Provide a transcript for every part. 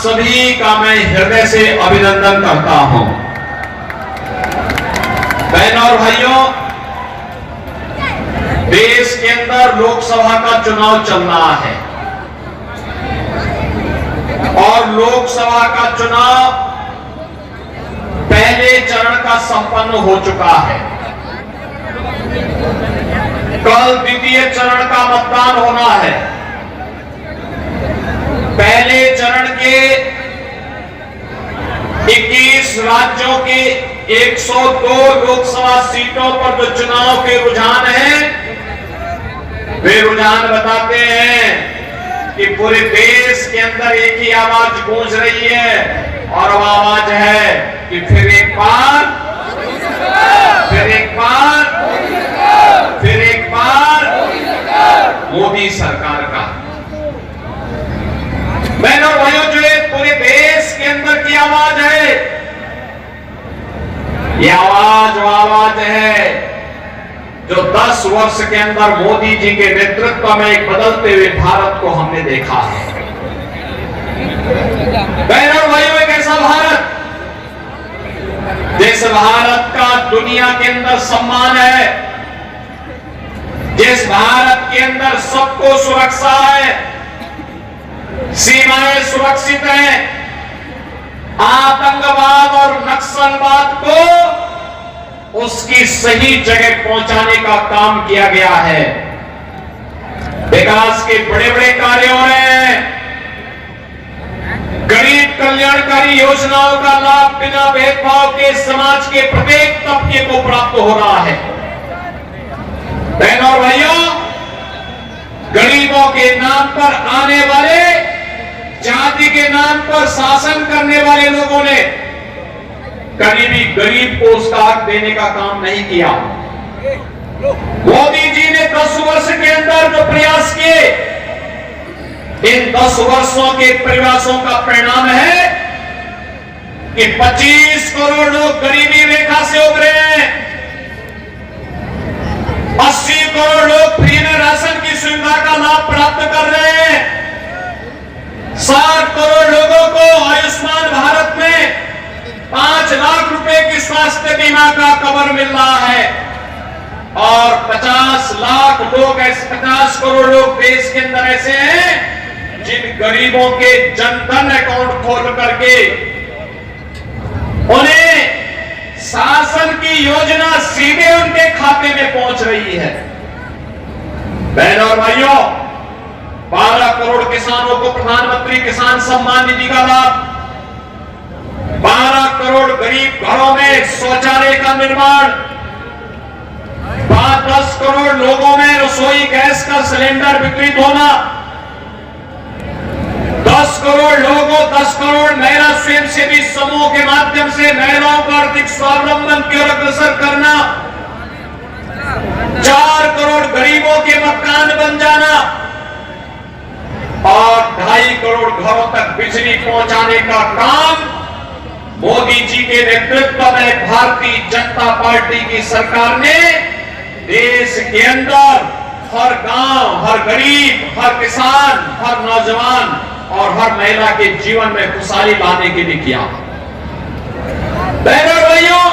सभी का मैं हृदय से अभिनंदन करता हूं। बहनों और भाइयों, देश के अंदर लोकसभा का चुनाव चल रहा है और लोकसभा का चुनाव पहले चरण का संपन्न हो चुका है। कल द्वितीय चरण का मतदान होना है। पहले चरण के 21 राज्यों के 102 लोकसभा सीटों पर जो चुनाव के रुझान हैं, वे रुझान बताते हैं कि पूरे देश के अंदर एक ही आवाज गूंज रही है और वो आवाज है कि फिर एक बार मोदी सरकार का। बहनों और भाइयों, जो एक पूरे देश के अंदर की आवाज है, ये आवाज वो आवाज है जो 10 वर्ष के अंदर मोदी जी के नेतृत्व में एक बदलते हुए भारत को हमने देखा है। बहनों और भाइयों, एक ऐसा भारत जिस भारत का दुनिया के अंदर सम्मान है, जिस भारत के अंदर सबको सुरक्षा है, सीमाएं सुरक्षित हैं, आतंकवाद और नक्सलवाद को उसकी सही जगह पहुंचाने का काम किया गया है। विकास के बड़े बड़े कार्य हो रहे हैं। गरीब कल्याणकारी योजनाओं का लाभ बिना भेदभाव के समाज के प्रत्येक तबके को प्राप्त हो रहा है। बहनों और भाइयों, गरीबों के नाम पर आने वाले, जाति के नाम पर शासन करने वाले लोगों ने कभी भी गरीब को उसका हक देने का काम नहीं किया। मोदी जी ने 10 वर्ष के अंदर जो प्रयास किए, इन 10 वर्षों के प्रयासों का परिणाम है कि 25 करोड़ लोग गरीबी रेखा से उभरे हैं। 80 करोड़ लोग फ्री में राशन की सुविधा का लाभ प्राप्त कर रहे हैं। 60 करोड़ लोगों को आयुष्मान भारत में 5 लाख रुपए की स्वास्थ्य बीमा का कवर मिल रहा है और 50 लाख लोग, 50 करोड़ लोग देश के अंदर ऐसे हैं जिन गरीबों के जनधन अकाउंट खोल करके उन्हें शासन की योजना सीधे उनके खाते में पहुंच रही है। बहनों और भाइयों, 12 करोड़ किसानों को प्रधानमंत्री किसान सम्मान निधि का लाभ, 12 करोड़ गरीब घरों में शौचालय का निर्माण, 10 करोड़ लोगों में रसोई गैस का सिलेंडर वितरित होना, 10 करोड़ लोगों, 10 करोड़ महिला स्वयंसेवी समूह के माध्यम से महिलाओं को आर्थिक स्वावलंबन की ओर अग्रसर करना, 4 करोड़ गरीबों के मकान बन जाना और 2.5 करोड़ घरों तक बिजली पहुंचाने का काम मोदी जी के नेतृत्व में भारतीय जनता पार्टी की सरकार ने देश के अंदर हर गांव, हर गरीब, हर किसान, हर नौजवान और हर महिला के जीवन में खुशहाली लाने के लिए किया। बहनों और भाइयों,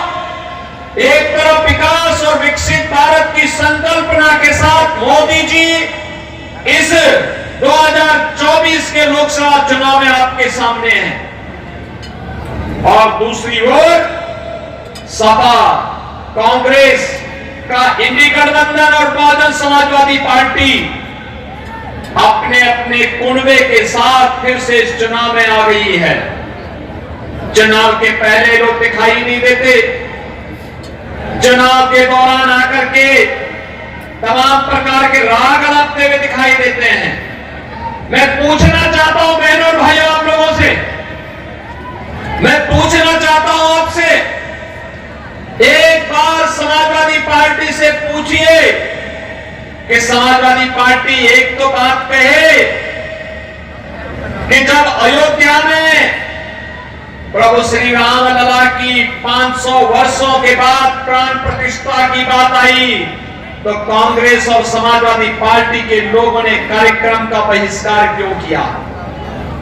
एक तरफ विकास और विकसित भारत की संकल्पना के साथ मोदी जी इस 2024 के लोकसभा चुनाव में आपके सामने हैं और दूसरी ओर सपा, कांग्रेस का इंडी गठबंधन और बहुजन समाजवादी पार्टी अपने अपने कुनबे के साथ फिर से इस चुनाव में आ गई है। चुनाव के पहले लोग दिखाई नहीं देते, चुनाव के दौरान आकर के तमाम प्रकार के राग अलापते हुए दिखाई देते हैं। मैं पूछना चाहता हूं बहनों और भाइयों, आप लोगों से मैं पूछना चाहता हूं आपसे, एक बार समाजवादी पार्टी से पूछिए कि समाजवादी पार्टी एक तो बात कहे कि जब अयोध्या में प्रभु श्री राम लला की 500 वर्षों के बाद प्राण प्रतिष्ठा की बात आई तो कांग्रेस और समाजवादी पार्टी के लोगों ने कार्यक्रम का बहिष्कार क्यों किया?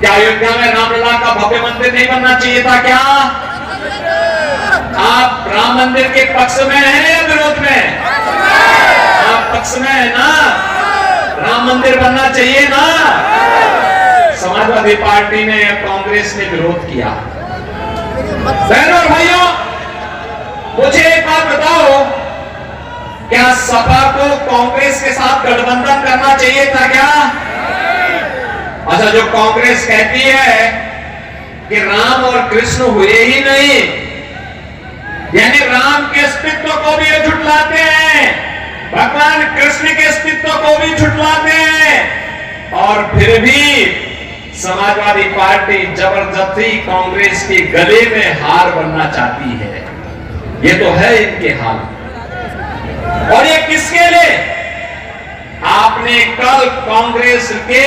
क्या अयोध्या में रामलला का भव्य मंदिर नहीं बनना चाहिए था क्या? आप राम मंदिर के पक्ष में हैं या विरोध में? आप पक्ष में है ना? राम मंदिर बनना चाहिए ना? समाजवादी पार्टी ने या कांग्रेस ने विरोध किया। बहनों और भाइयों, मुझे एक बात बताओ, क्या सपा को कांग्रेस के साथ गठबंधन करना चाहिए था क्या? अच्छा, जो कांग्रेस कहती है कि राम और कृष्ण हुए ही नहीं, यानी राम के अस्तित्व को भी ये झुठलाते हैं, भगवान कृष्ण के अस्तित्व को भी झुठलाते हैं, और फिर भी समाजवादी पार्टी जबरदस्ती कांग्रेस के गले में हार बनना चाहती है। ये तो है इनके हाल। और ये किसके लिए? आपने कल कांग्रेस के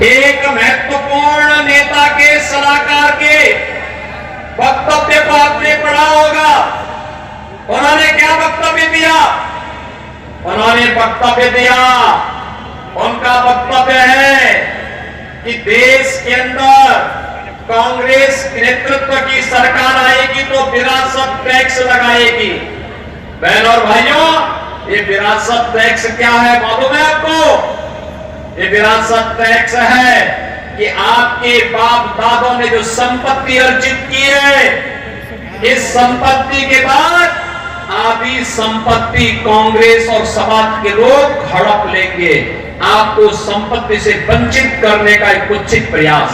एक महत्वपूर्ण नेता के सलाहकार के वक्तव्य को आपने पढ़ा होगा। उन्होंने क्या वक्तव्य दिया? उन्होंने वक्तव्य दिया, उनका वक्तव्य है कि देश के अंदर कांग्रेस नेतृत्व की सरकार आएगी तो विरासत टैक्स लगाएगी। बहन और भाइयों, ये विरासत टैक्स क्या है मालूम है आपको? ये विरासत टैक्स है कि आपके बाप दादों ने जो संपत्ति अर्जित की है, इस संपत्ति के बाद आधी संपत्ति कांग्रेस और समाज के लोग हड़प लेंगे। आपको संपत्ति से वंचित करने का एक कुत्सित प्रयास।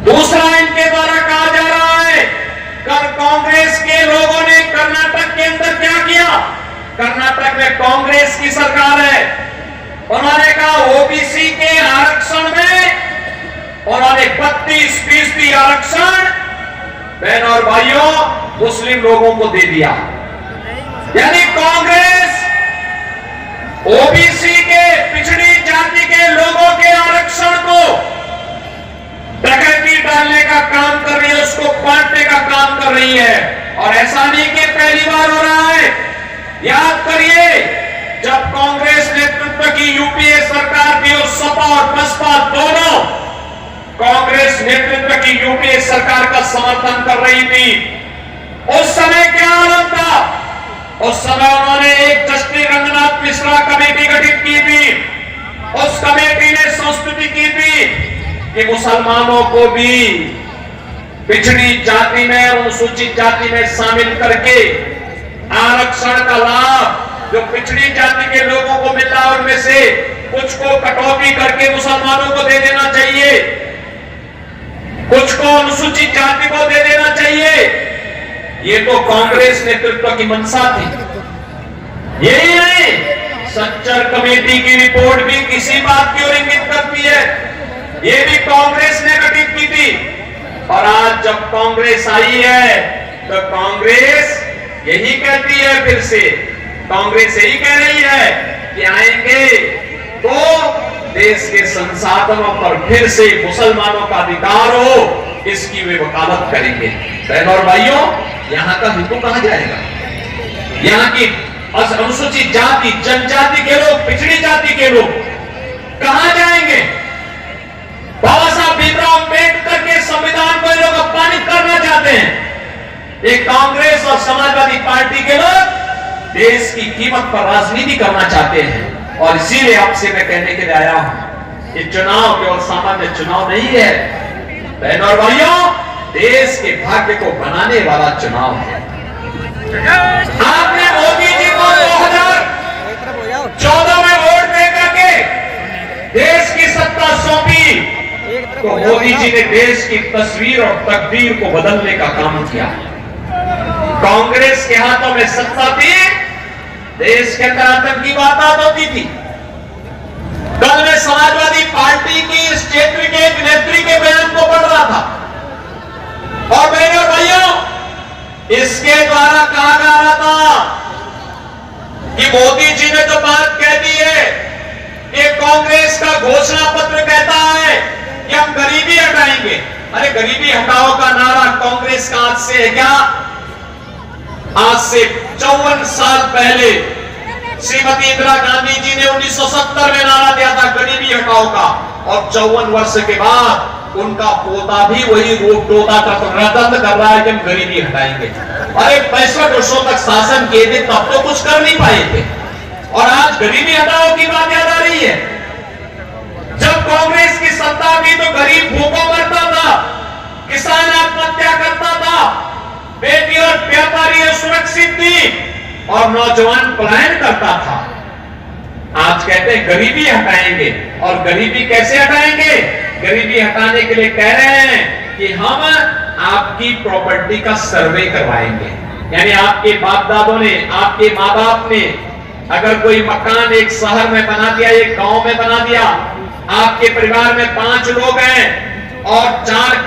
दूसरा, इनके द्वारा कहा जा रहा है, कल कांग्रेस के लोगों ने कर्नाटक के अंदर क्या किया? कर्नाटक में कांग्रेस की सरकार है, उन्होंने कहा ओबीसी के आरक्षण में उन्होंने 32% आरक्षण बहन और भाइयों मुस्लिम लोगों को दे दिया। यानी कांग्रेस ओबीसी के, पिछड़ी जाति के लोगों के आरक्षण को डकैती डालने का काम कर रही है, उसको बांटने का काम कर रही है। और ऐसा नहीं कि पहली बार हो रहा है। याद करिए, जब कांग्रेस नेतृत्व की यूपीए सरकार थी और सपा और बसपा दोनों कांग्रेस नेतृत्व की यूपीए सरकार का समर्थन कर रही थी, उस समय क्या आलम था? उस समय उन्होंने एक जस्टिस रंगनाथ मिश्रा कमेटी गठित की थी। उस कमेटी ने संस्तुति की थी कि मुसलमानों को भी पिछड़ी जाति में, अनुसूचित जाति में शामिल करके आरक्षण का लाभ जो पिछड़ी जाति के लोगों को मिल रहा है उनमें से कुछ को कटौती करके मुसलमानों को दे देना चाहिए, कुछ को अनुसूचित जाति को दे देना चाहिए। ये तो कांग्रेस नेतृत्व की मंशा थी। यही नहीं, सच्चर कमेटी की रिपोर्ट भी किसी बात की ओर इंगित करती है। ये भी कांग्रेस ने गठित की थी। और आज जब कांग्रेस आई है तो कांग्रेस यही कहती है, फिर से कांग्रेस यही कह रही है कि आएंगे तो देश के संसाधनों पर फिर से मुसलमानों का अधिकार हो, इसकी वे वकालत करेंगे। बहनों और भाइयों, यहाँ का हिंदू कहां जाएगा? यहाँ की अनुसूचित जाति, जनजाति के लोग, पिछड़ी जाति के लोग कहां जाएंगे? बाबा साहब भीमराव अंबेडकर के संविधान को लोग अपमानित करना चाहते हैं। ये कांग्रेस और समाजवादी पार्टी के लोग देश की कीमत पर राजनीति करना चाहते हैं। और इसीलिए आपसे मैं कहने के लिए आया हूं, ये चुनाव केवल सामान्य चुनाव नहीं है बहन और भाइयों, देश के भाग्य को बनाने वाला चुनाव है। आपने मोदी जी को 2014 में वोट देकर के देश की सत्ता सौंपी, तो मोदी जी ने देश की तस्वीर और तकदीर को बदलने का काम किया। कांग्रेस के हाथों में सत्ता थी, देश के अंदर आतंकी वारदात होती थी। कल मैं समाजवादी पार्टी की इस क्षेत्र के एक नेत्री के बयान को पढ़ रहा था, और बहनों और भाइयों, इसके द्वारा कहा जा रहा था कि मोदी जी ने जो बात कह दी है कि कांग्रेस का घोषणा पत्र कहता है कि हम गरीबी हटाएंगे। अरे गरीबी हटाओ का नारा कांग्रेस का आज से है क्या? आज से 54 साल पहले श्रीमती इंदिरा गांधी जी ने 1970 में नारा दिया था गरीबी हटाओ का, और 54 वर्ष के बाद उनका पोता भी वही रूप टोता रतन कर रहा है कि हम गरीबी हटाएंगे। अरे 65 वर्षों तक शासन किए थे, तब तो कुछ कर नहीं पाए थे, और आज गरीबी हटाओ की बात याद आ रही है। जब कांग्रेस की सत्ता थी तो गरीब भूखों मरता था, किसान आत्महत्या करता था, बेटी और व्यापारी सुरक्षित थी और नौजवान पलायन करता था। आज कहते हैं गरीबी हटाएंगे, और गरीबी कैसे हटाएंगे? गरीबी हटाने के लिए कह रहे हैं कि हम आपकी प्रॉपर्टी का सर्वे करवाएंगे। यानी आपके बाप दादों ने, आपके माँ बाप ने अगर कोई मकान एक शहर में बना दिया, एक गांव में बना दिया, आपके परिवार में 5 लोग हैं और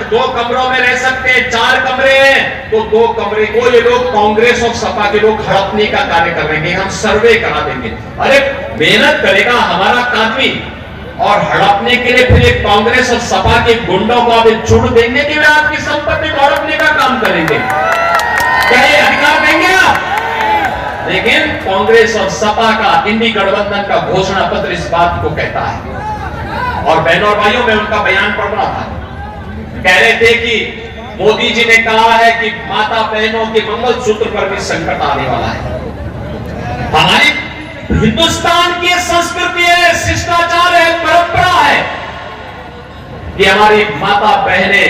2 कमरों में रह सकते हैं, 4 कमरे हैं, तो 2 कमरे को ये लोग कांग्रेस और सपा के लोग हड़पने का कार्य करेंगे, हम सर्वे करा देंगे। अरे मेहनत करेगा हमारा आदमी, और हड़पने के लिए फिर एक कांग्रेस और सपा के गुंडों को आप छूट देंगे कि वे आपकी संपत्ति को हड़पने का काम करेंगे? क्या ये अधिकार देंगे आप? लेकिन कांग्रेस और सपा का इंडी गठबंधन का घोषणा पत्र इस बात को कहता है। और बहनों और भाइयों, मैं उनका बयान पढ़ रहा था, कह रहे थे कि मोदी जी ने कहा है कि माता बहनों के मंगलसूत्र पर भी संकट आने वाला है। हमारी हिंदुस्तान की संस्कृति है, शिष्टाचार है, परंपरा है कि हमारी माता बहनें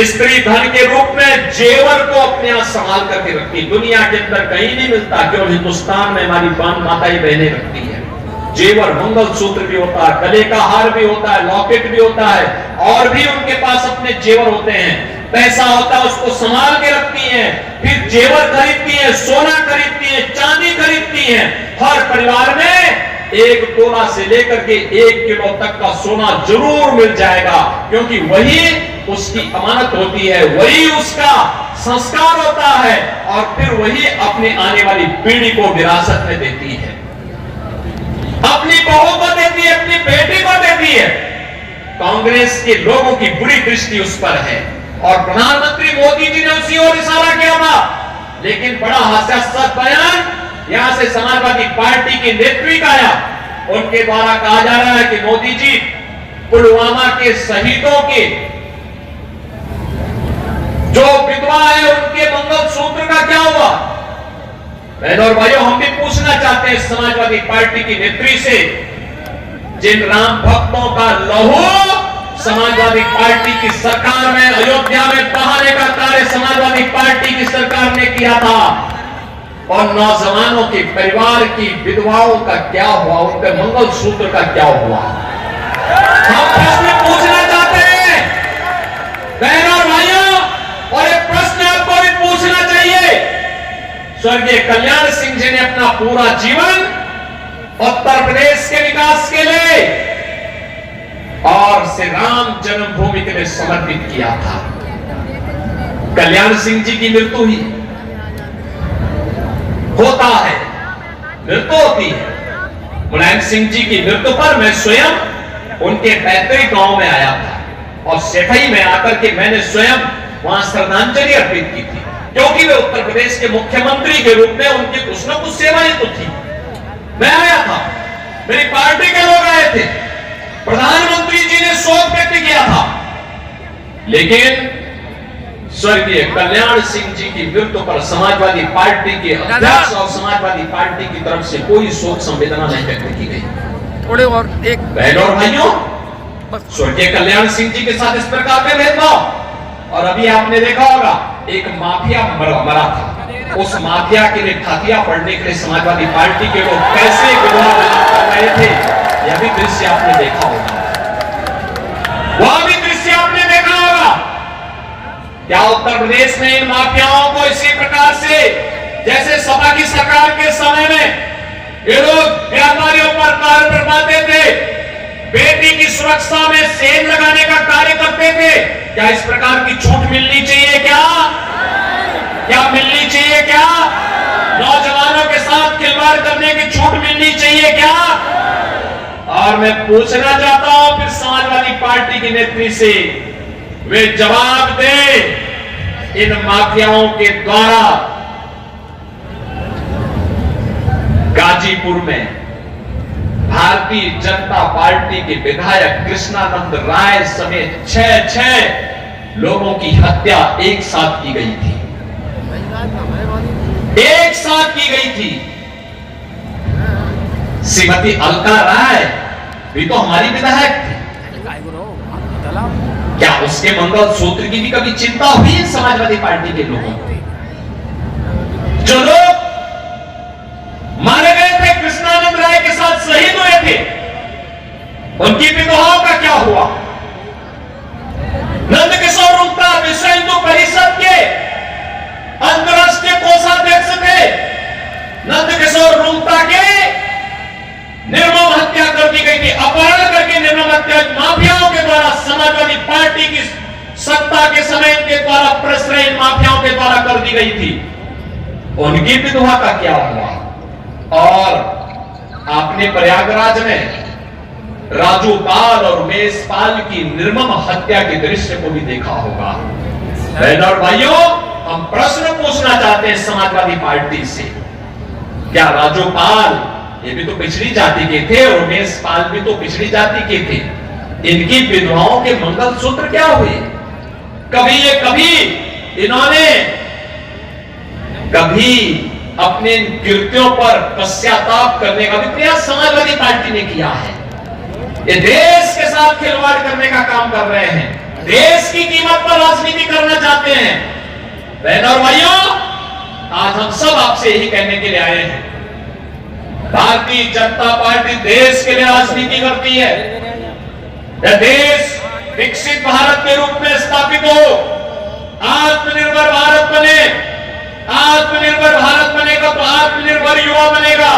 स्त्री धन के रूप में जेवर को अपने यहां संभाल करके रखती। दुनिया के अंदर कहीं नहीं मिलता, केवल हिंदुस्तान में हमारी माताएं बहनें रखती है। जेवर, मंगलसूत्र भी होता है, गले का हार भी होता है, लॉकेट भी होता है, और भी उनके पास अपने जेवर होते हैं। पैसा होता है, उसको संभाल के रखती हैं, फिर जेवर खरीदती हैं, सोना खरीदती हैं, चांदी खरीदती हैं। हर परिवार में 1 तोला से लेकर के 1 किलो तक का सोना जरूर मिल जाएगा, क्योंकि वही उसकी अमानत होती है, वही उसका संस्कार होता है, और फिर वही अपने आने वाली पीढ़ी को विरासत में देती है, अपनी बहू को देती है, अपनी बेटी को देती है। कांग्रेस के लोगों की बुरी दृष्टि उस पर है, और प्रधानमंत्री मोदी जी ने उसी ओर इशारा किया था। लेकिन बड़ा हास्यास्पद बयान यहां से समाजवादी पार्टी के नेतृत्व का आया। उनके द्वारा कहा जा रहा है कि मोदी जी, पुलवामा के शहीदों के जो विधवा है उनके मंगलसूत्र का क्या हुआ? बहनों और भाइयों, हम भी पूछना चाहते हैं समाजवादी पार्टी की नेत्री से, जिन राम भक्तों का लहू समाजवादी पार्टी की सरकार में अयोध्या में बहाने का कार्य समाजवादी पार्टी की सरकार ने किया था, और नौजवानों के परिवार की विधवाओं का क्या हुआ, उनके मंगलसूत्र का क्या हुआ? हम प्रश्न पूछना चाहते हैं बहनों और भाइयों, और एक प्रश्न आपको भी पूछना चाहिए। स्वर्गीय कल्याण सिंह जी ने अपना पूरा जीवन उत्तर प्रदेश के विकास के लिए और श्री राम जन्मभूमि के लिए समर्पित किया था। कल्याण सिंह जी की मृत्यु ही होता है, मृत्यु होती है। मुलायम सिंह जी की मृत्यु पर मैं स्वयं उनके पैतृक गांव में आया था, और सेठई में आकर के मैंने स्वयं वहां श्रद्धांजलि अर्पित की थी, क्योंकि वे उत्तर प्रदेश के मुख्यमंत्री के रूप में उनकी कुछ न कुछ सेवाएं तो थी। मैं आया था, मेरी पार्टी के लोग आए थे, प्रधानमंत्री जी ने शोक व्यक्त किया था, लेकिन स्वर्गीय कल्याण सिंह जी की मृत्यु पर समाजवादी पार्टी के अध्यक्ष और समाजवादी पार्टी की तरफ से कोई शोक संवेदना नहीं व्यक्त की गई। थोड़े और एक बहनों और भाइयों, स्वर्गीय कल्याण सिंह जी के साथ इस प्रकार का भेदभाव, और अभी आपने देखा होगा एक माफिया मरा था, उस माफिया के लिए खातिया पढ़ने के लिए समाजवादी पार्टी के लोग कैसे विरोध कर रहे थे, यह भी दृश्य आपने देखा होगा, वह भी दृश्य आपने देखा होगा। क्या उत्तर प्रदेश में इन माफियाओं को इसी प्रकार से, जैसे सपा की सरकार के समय में ये लोग व्यापारियों पर कार्य करवाते थे, बेटी की सुरक्षा में सेल लगाने का कार्य करते थे, क्या इस प्रकार की छूट मिलनी चाहिए? क्या मिलनी चाहिए? क्या नौजवानों के साथ खिलवाड़ करने की छूट मिलनी चाहिए? क्या? और मैं पूछना चाहता हूं फिर समाजवादी पार्टी की नेत्री से, वे जवाब दें इन माफियाओं के द्वारा गाजीपुर में भारतीय जनता पार्टी के विधायक कृष्णानंद राय समेत 6 लोगों की हत्या एक साथ की गई थी। एक साथ की गई थी। श्रीमती अलका राय भी तो हमारी विधायक थी। क्या उसके मंगलसूत्र की भी कभी चिंता हुई है समाजवादी पार्टी के लोगों को? जो लोग मारे गए थे कृष्णानंद राय के साथ शहीद हुए थे, उनकी विधवाओं का क्या हुआ? नंदकिशोर रुंगटा विश्व हिंदू परिषद के अंतरराष्ट्रीय कोषाध्यक्ष थे। नंदकिशोर रुंगटा के निर्मम हत्या कर दी गई थी। अपहरण करके निर्मम हत्या माफियाओं के द्वारा, समाजवादी पार्टी की सत्ता के समय के द्वारा, प्रश्रय माफियाओं के द्वारा कर दी गई थी। उनकी विधवा का क्या हुआ? और आपने प्रयागराज में राजू पाल और उमेश पाल की निर्मम हत्या के दृश्य को भी देखा होगा। बहन और भाइयों, हम प्रश्न पूछना चाहते हैं समाजवादी पार्टी से, क्या राजू पाल ये भी तो पिछड़ी जाति के थे और उमेश पाल भी तो पिछड़ी जाति के थे, इनकी विधवाओं के मंगलसूत्र क्या हुए? कभी इन्होंने कभी अपने कृत्यों पर पश्चाताप करने का भी प्रयास समाजवादी पार्टी ने किया है? ये देश के साथ खिलवाड़ करने का काम कर रहे हैं, देश की कीमत पर राजनीति करना चाहते हैं। बहनों और भाइयों, आज हम सब आपसे यही कहने के लिए आए हैं, भारतीय जनता पार्टी देश के लिए राजनीति करती है। यह देश विकसित भारत के रूप में स्थापित हो, आत्मनिर्भर भारत बने। आत्मनिर्भर भारत बनेगा तो आत्मनिर्भर युवा बनेगा,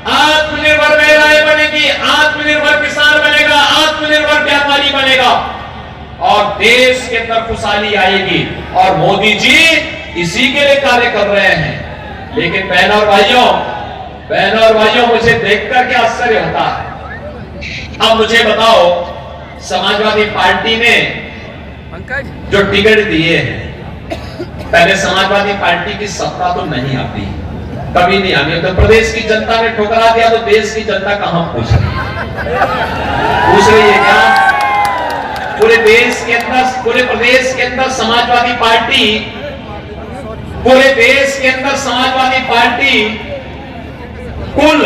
आत्मनिर्भर महिलाएं बनेगी, आत्मनिर्भर किसान बनेगा, आत्मनिर्भर व्यापारी बनेगा और देश के अंदर खुशहाली आएगी। और मोदी जी इसी के लिए कार्य कर रहे हैं। लेकिन बहनों और भाइयों, मुझे देखकर क्या आश्चर्य होता है। अब मुझे बताओ, समाजवादी पार्टी ने जो टिकट दिए हैं, पहले समाजवादी पार्टी की सत्ता तो नहीं आती, कभी नहीं आती। तो प्रदेश की जनता ने ठुकरा दिया तो देश की जनता कहां पूछ रही है क्या? पूरे देश के अंदर, पूरे प्रदेश के अंदर समाजवादी पार्टी, पूरे देश के अंदर समाजवादी पार्टी कुल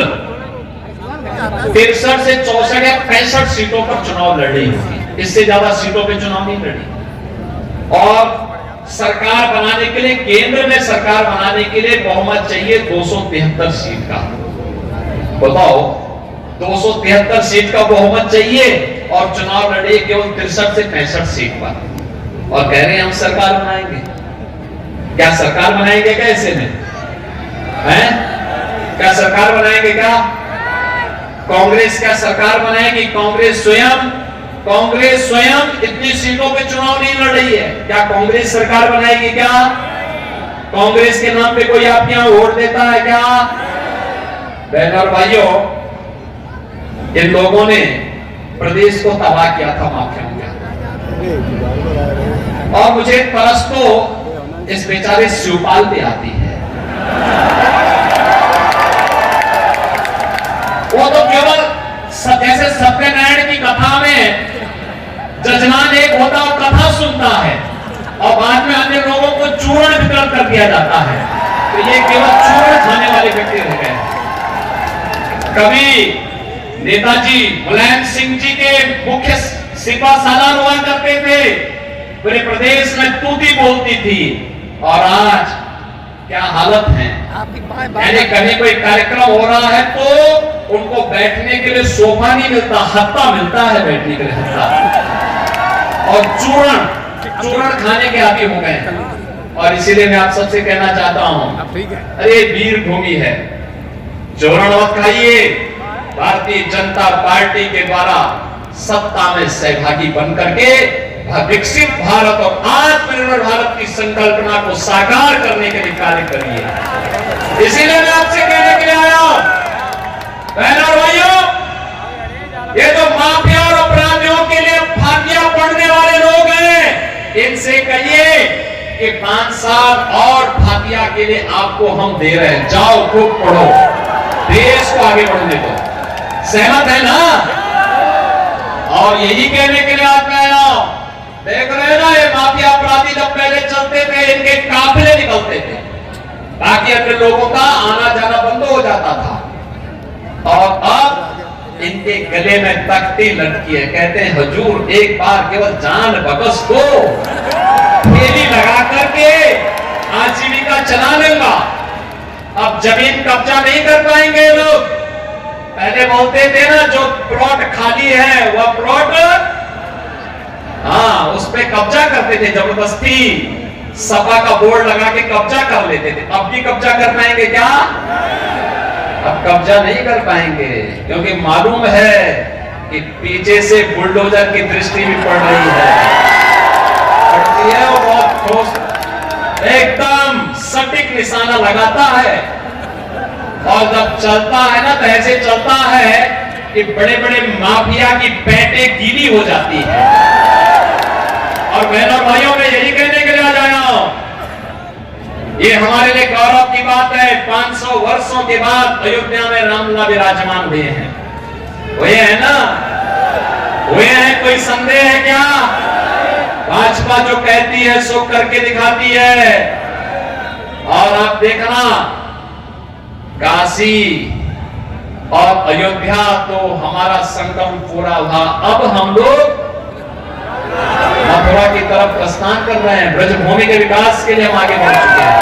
63 से 64 या 65 सीटों पर चुनाव लड़ रही होगी, इससे ज्यादा सीटों पे चुनाव नहीं लड़ी। और सरकार बनाने के लिए, केंद्र में सरकार बनाने के लिए बहुमत चाहिए 273 सीट का। बताओ, 273 सीट का बहुमत चाहिए और चुनाव लड़े केवल 63 से 65 सीट पर, और कह रहे हैं हम सरकार बनाएंगे। क्या सरकार बनाएंगे? कैसे में हैं? क्या सरकार बनाएंगे? क्या कांग्रेस क्या सरकार बनाएगी? कांग्रेस स्वयं इतनी सीटों पे चुनाव नहीं लड़ रही है। क्या कांग्रेस सरकार बनाएगी? क्या कांग्रेस के नाम पे कोई आपके यहां वोट देता है क्या? बहनों और भाइयों, इन लोगों ने प्रदेश को तबाह किया था माफियाओं का। और मुझे तरस तो इस बेचारे शिवपाल पे आती है। वो तो केवल जैसे सत्यनारायण की कथा में जजमान एक होता और कथा सुनता है और बाद में अन्य लोगों को चूर्ण वितरण कर दिया जाता है, तो ये केवल चूर्ण खाने वाले व्यक्ति रह गए। कभी नेताजी मुलायम सिंह जी के मुख्य सिपा सालार हुआ करते थे, पूरे प्रदेश में तूती बोलती थी, और आज क्या हालत है। यानी कहीं कोई कार्यक्रम हो रहा है तो उनको बैठने के लिए सोफा नहीं मिलता, हत्ता मिलता है बैठने के लिए, हत्ता। और चूर्ण खाने के आदि हो गए। और इसीलिए मैं आप सबसे कहना चाहता हूं, अरे वीर भूमि है, चूर्ण मत खाइए। भारतीय जनता पार्टी के द्वारा सत्ता में सहभागी बनकर के विकसित भारत और आत्मनिर्भर भारत की संकल्पना को साकार करने के लिए कार्य करिए। इसीलिए मैं आपसे कहने के लिए आया हूं, बहनों और भाइयों, ये जो माफिया और अपराधियों के लिए फांसियां पड़ने वाले लोग हैं, इनसे कहिए कि 5 साल और फांसियां के लिए आपको हम दे रहे हैं, जाओ खूब पढ़ो। देश को आगे बढ़ने दो। सहमत है ना? और यही कहने के लिए आज मैं आया। देख रहे हैं ना, ये माफिया अपराधी जब पहले चलते थे, इनके काफिले निकलते थे ताकि अन्य लोगों का आना जाना बंद हो जाता था। और अब इनके गले में तख्ती लटकी है। कहते हैं हुजूर एक बार केवल जान बकस को थैली लगा करके आजीविका चला लेगा। अब जमीन कब्जा नहीं कर पाएंगे लोग। पहले बोलते थे ना, जो प्लॉट खाली है वह प्लॉट, हाँ, उस पे कब्जा करते थे जबरदस्ती। सपा का बोर्ड लगा के कब्जा कर लेते थे। अब भी कब्जा कर पाएंगे क्या? अब कब्जा नहीं कर पाएंगे, क्योंकि मालूम है कि पीछे से बुलडोजर की दृष्टि भी पड़ रही है। पड़ती है और बहुत ठोस, एकदम सटीक निशाना लगाता है। और जब चलता है ना, तो ऐसे चलता है कि बड़े बड़े माफिया की पैंटें गीली हो जाती है। और बहनों और भाइयों, में यही कहने के लिए आ जाया हूं, ये हमारे लिए गौरव की बात है। 500 वर्षों के बाद अयोध्या में रामलला विराजमान हुए हैं। हुए हैं ना? हुए हैं, कोई संदेह है क्या? भाजपा जो कहती है सो करके दिखाती है। और आप देखना, काशी और अयोध्या तो हमारा संकल्प पूरा हुआ। अब हम लोग मथुरा की तरफ प्रस्थान कर रहे हैं। ब्रजभूमि के विकास के लिए हम आगे बढ़ चुके हैं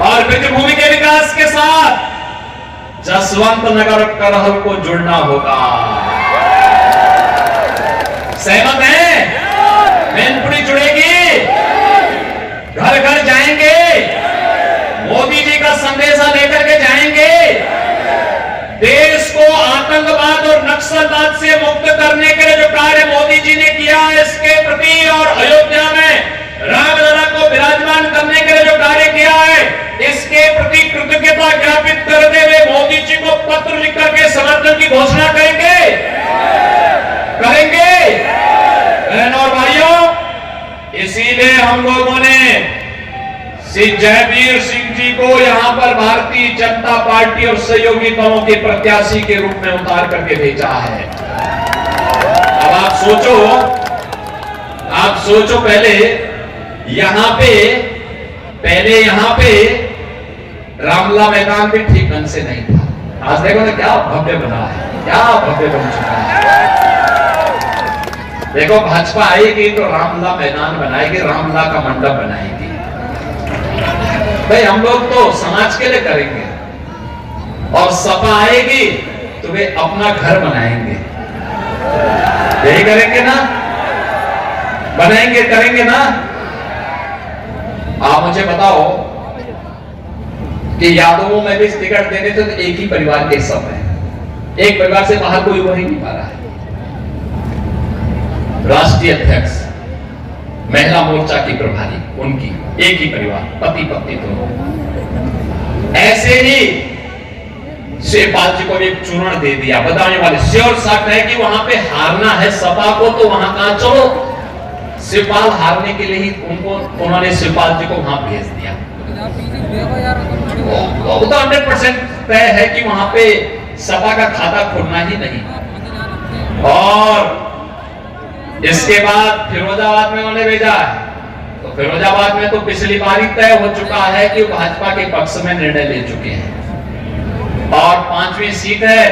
और ब्रजभूमि के विकास के साथ जसवंत नगर करहल को जुड़ना होगा। सहमत है? मैनपुरी जुड़ेगी, घर घर जाएंगे, मोदी जी का संदेशा लेकर के जाएंगे। देश को आतंकवाद और नक्सलवाद से मुक्त करने के लिए जो कार्य मोदी जी ने किया है, इसके प्रति, और अयोध्या में रामलला को विराजमान करने के लिए जो कार्य किया है, इसके प्रति कृतज्ञता ज्ञापित करते हुए मोदी जी को पत्र लिख करके समर्थन की घोषणा करेंगे। करेंगे बहनों और भाइयों, इसीलिए हम लोगों ने श्री जयवीर सिंह जी को यहां पर भारतीय जनता पार्टी और सहयोगी दलों के प्रत्याशी के रूप में उतार करके भेजा है। अब आप सोचो पहले यहां पे रामलला मैदान भी ठीक ढंग से नहीं था। आज देखो ना क्या भव्य बना है, क्या भव्य बन चुका है। देखो, भाजपा आएगी तो रामलला मैदान बनाएगी, रामलला का मंडप बनाएगी। भाई हम लोग तो समाज के लिए करेंगे, और सपा आएगी तो वे अपना घर बनाएंगे। यही करेंगे ना? बनाएंगे, करेंगे ना? आप मुझे बताओ कि यादवों में भी टिकट देने थे तो एक ही परिवार के सब है, एक परिवार से बाहर कोई हो ही नहीं पा रहा है। राष्ट्रीय अध्यक्ष, महिला मोर्चा की प्रभारी, उनकी एक ही परिवार, पति पत्नी दोनों। ऐसे ही शिवपाल जी को भी चूर्ण दे दिया। बताने वाले श्योर शक है कि वहां पे हारना है सपा को, तो वहां कहां चलो, शिवपाल हारने के लिए ही उन्होंने शिवपाल जी को वहां भेज दिया। वो तो 100% तय है कि वहां पे सपा का खाता खोलना ही नहीं। और इसके बाद फिरोजाबाद में उन्हें भेजा है, तो फिरोजाबाद में तो पिछली बार ही तय हो चुका है कि भाजपा के पक्ष में निर्णय ले चुके हैं। और 5वीं सीट है,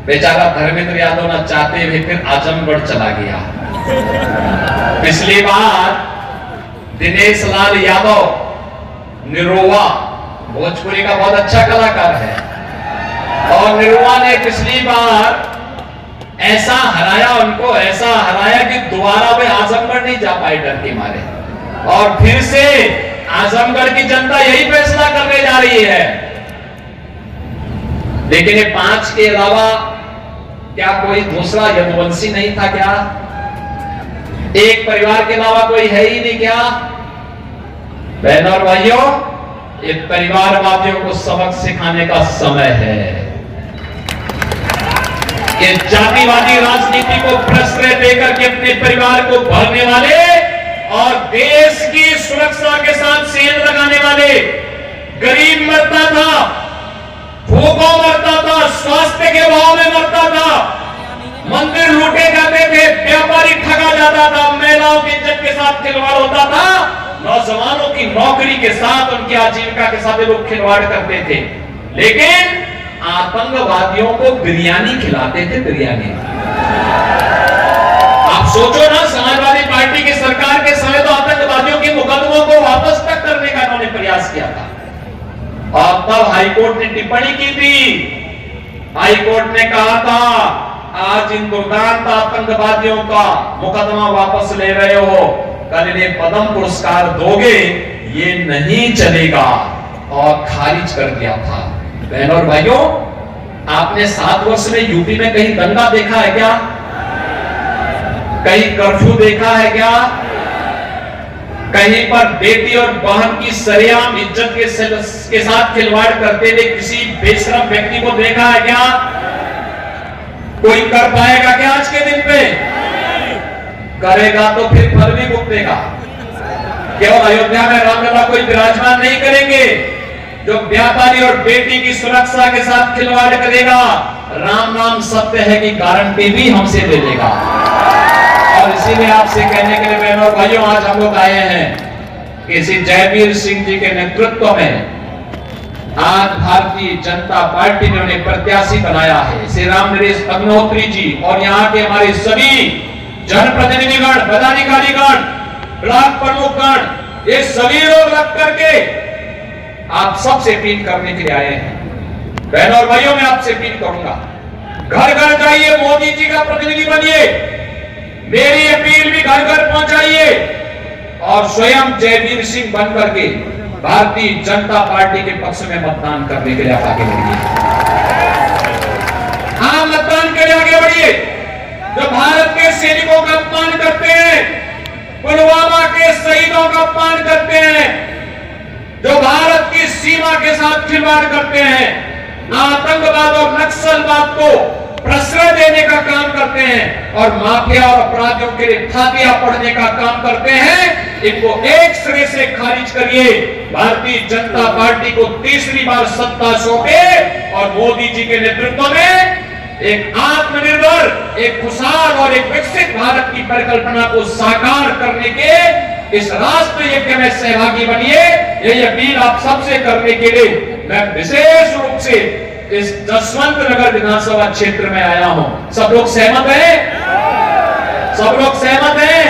बेचारा धर्मेंद्र यादव न चाहते हुए फिर आजमगढ़ चला गया। पिछली बार दिनेश लाल यादव निरोवा, भोजपुरी का बहुत अच्छा कलाकार है, और निरोवा ने पिछली बार ऐसा हराया, उनको ऐसा हराया कि दोबारा वे आजमगढ़ नहीं जा पाए डर के मारे। और फिर से आजमगढ़ की जनता यही फैसला करने जा रही है। लेकिन ये 5 के अलावा क्या कोई दूसरा यदुवंशी नहीं था क्या? एक परिवार के अलावा कोई है ही नहीं क्या? बहनों और भाइयों, ये परिवारवादियों को सबक सिखाने का समय है। ये जातिवादी राजनीति को प्रश्रय देकर के अपने परिवार को भरने वाले और देश की सुरक्षा के साथ सेल लगाने वाले गरीब मरता था, भूखों मरता था, स्वास्थ्य के अभाव में मरता था, मंदिर लूटे जाते थे, व्यापारी ठगा जाता था, महिलाओं की इज्जत के साथ खिलवाड़ होता था, नौजवानों की नौकरी के साथ, उनकी आजीविका के साथ लोग खिलवाड़ करते थे। लेकिन आतंकवादियों को बिरयानी खिलाते थे, बिरयानी। आप सोचो ना, समाजवादी पार्टी की सरकार के समय तो आतंकवादियों के मुकदमों को वापस तक करने का उन्होंने प्रयास किया था। और तब हाईकोर्ट ने टिप्पणी की थी। हाईकोर्ट ने कहा था, आज इन दुर्दांत आतंकवादियों का मुकदमा वापस ले रहे हो, कल इन्हें पद्म पुरस्कार दोगे, ये नहीं चलेगा, और खारिज कर दिया था। बहनों और भाइयों, आपने 7 वर्ष में यूपी में कहीं दंगा देखा है क्या? कहीं कर्फ्यू देखा है क्या? कहीं पर बेटी और बहन की सरेआम इज्जत के साथ खिलवाड़ करते हुए किसी बेशरम व्यक्ति को देखा है क्या? कोई कर पाएगा क्या आज के दिन पे? करेगा तो फिर फल भी भुगतेगा। क्यों अयोध्या में रामलला कोई विराजमान नहीं करेंगे? जो व्यापारी और बेटी की सुरक्षा के साथ खिलवाड़ करेगा, राम नाम सत्य है कि गारंटी भी हमसे ले लेगा। और इसीलिए आपसे कहने के लिए बहनों और भाइयों, आज हम लोग आए हैं कि श्री जयवीर सिंह जी के नेतृत्व में आज भारतीय जनता पार्टी ने उन्हें प्रत्याशी बनाया है। श्री राम नरेश अग्निहोत्री जी और यहाँ के हमारे सभी जनप्रतिनिधिगण, पदाधिकारीगण, ब्लॉक प्रमुखगण, ये सभी लोग लग करके आप सबसे अपील करने के लिए आए हैं। बहनों और भाइयों, मैं आपसे अपील करूंगा, घर घर जाइए, मोदी जी का प्रतिनिधि बनिए, मेरी अपील भी घर घर पहुंचाइए, और स्वयं जयवीर सिंह बन करके भारतीय जनता पार्टी के पक्ष में मतदान करने के लिए आगे बढ़िए। हाँ, मतदान के लिए आगे बढ़िए। जो भारत के सैनिकों का अपमान करते हैं, पुलवामा के शहीदों का अपमान करते हैं, जो भारत की सीमा के साथ खिलवाड़ करते हैं, आतंकवाद और नक्सलवाद को प्रश्रय देने का काम करते हैं, और माफिया और अपराधियों के लिए खातिया पढ़ने का काम करते हैं, इनको एक सिरे से खारिज करिए। भारतीय जनता पार्टी को तीसरी बार सत्ता सौंपे और मोदी जी के नेतृत्व में एक आत्मनिर्भर, एक खुशहाल और एक विकसित भारत की परिकल्पना को साकार करने के इस राष्ट्र यज्ञ में सहभागी बनिए। यही अपील आप सबसे करने के लिए मैं विशेष रूप से इस जसवंत नगर विधानसभा क्षेत्र में आया हूं। सब लोग सहमत हैं? सब लोग सहमत हैं?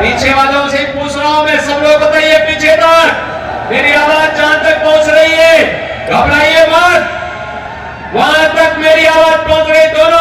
पीछे वालों से पूछ रहा हूं मैं, सब लोग बताइए पीछे तक मेरी आवाज जहां तक पहुंच रही है, घबराइए मत, वहां तक मेरी आवाज पहुंच रही, दोनों